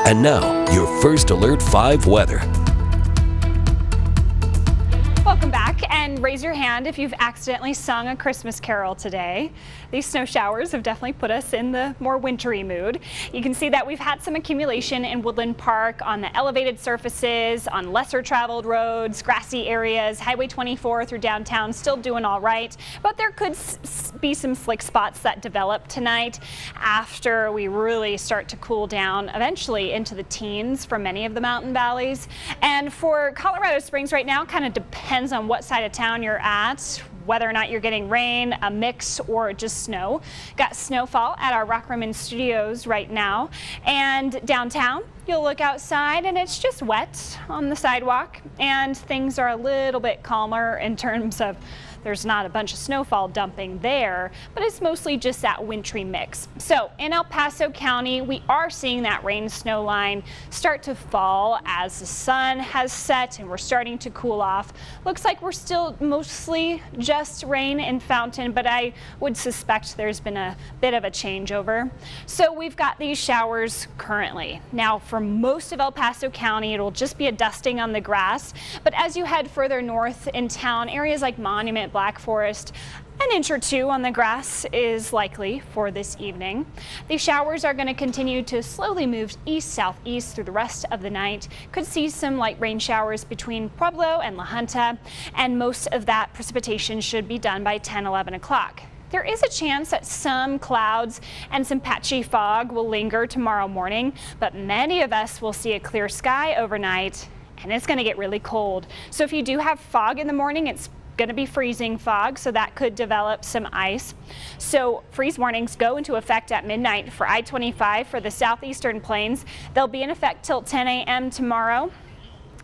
And now, your first Alert 5 weather. Welcome back, and raise your hand if you've accidentally sung a Christmas carol today. These snow showers have definitely put us in the more wintry mood. You can see that we've had some accumulation in Woodland Park on the elevated surfaces, on lesser traveled roads, grassy areas. Highway 24 through downtown still doing all right, but there could be some slick spots that develop tonight after we really start to cool down eventually into the teens for many of the mountain valleys. And for Colorado Springs right now, kind of depends on what side of town you're at, whether or not you're getting rain, a mix, or just snow. Got snowfall at our Rockrimmon studios right now. And downtown, you'll look outside and it's just wet on the sidewalk, and things are a little bit calmer in terms of there's not a bunch of snowfall dumping there, but it's mostly just that wintry mix. So in El Paso County, we are seeing that rain snow line start to fall as the sun has set and we're starting to cool off. Looks like we're still mostly just rain in Fountain, but I would suspect there's been a bit of a changeover. So we've got these showers currently. Now for most of El Paso County, it'll just be a dusting on the grass, but as you head further north in town, areas like Monument, Black Forest, an inch or two on the grass is likely for this evening. These showers are going to continue to slowly move east-southeast through the rest of the night. Could see some light rain showers between Pueblo and La Junta, and most of that precipitation should be done by 10-11 o'clock. There is a chance that some clouds and some patchy fog will linger tomorrow morning, but many of us will see a clear sky overnight, and it's going to get really cold. So if you do have fog in the morning, it's going to be freezing fog, so that could develop some ice. So freeze warnings go into effect at midnight for I-25 for the southeastern plains. They'll be in effect till 10 a.m. tomorrow.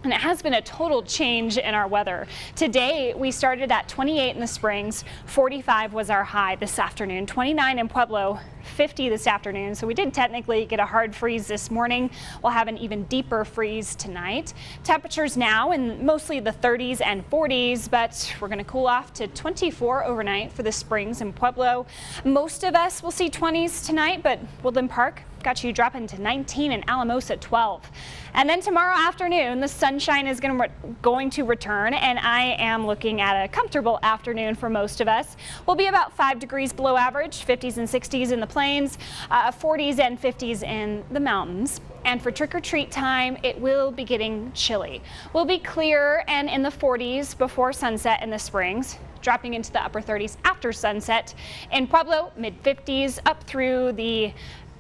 And it has been a total change in our weather. Today, we started at 28 in the Springs, 45 was our high this afternoon, 29 in Pueblo, 50 this afternoon. So we did technically get a hard freeze this morning. We'll have an even deeper freeze tonight. Temperatures now in mostly the 30s and 40s, but we're going to cool off to 24 overnight for the Springs and Pueblo. Most of us will see 20s tonight, but Woodland Park got you dropping to 19 and Alamosa 12. And then tomorrow afternoon, the sunshine is going to return, and I am looking at a comfortable afternoon for most of us. We'll be about 5 degrees below average, 50s and 60s in the plains, 40s and 50s in the mountains. And for trick-or-treat time, it will be getting chilly. We'll be clear and in the 40s before sunset in the Springs, dropping into the upper 30s after sunset. In Pueblo, mid-50s up through the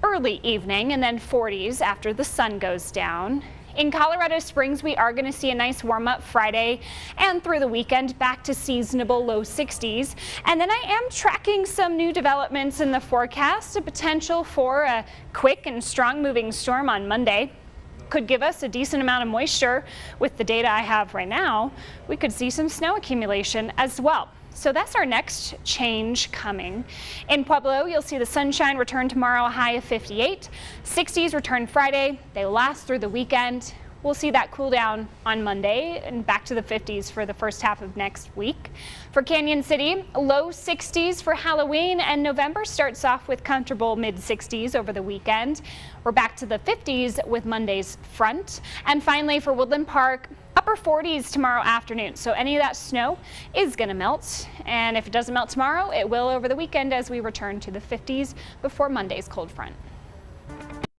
early evening, and then 40s after the sun goes down. In Colorado Springs, we are going to see a nice warm up Friday and through the weekend, back to seasonable low 60s. And then I am tracking some new developments in the forecast, a potential for a quick and strong moving storm on Monday. Could give us a decent amount of moisture. With the data I have right now, we could see some snow accumulation as well. So that's our next change coming. In Pueblo, you'll see the sunshine return tomorrow, a high of 58. 60s return Friday. They last through the weekend. We'll see that cool down on Monday and back to the 50s for the first half of next week. For Canyon City, low 60s for Halloween, and November starts off with comfortable mid 60s over the weekend. We're back to the 50s with Monday's front. And finally for Woodland Park, upper 40s tomorrow afternoon. So any of that snow is going to melt, and if it doesn't melt tomorrow, it will over the weekend as we return to the 50s before Monday's cold front.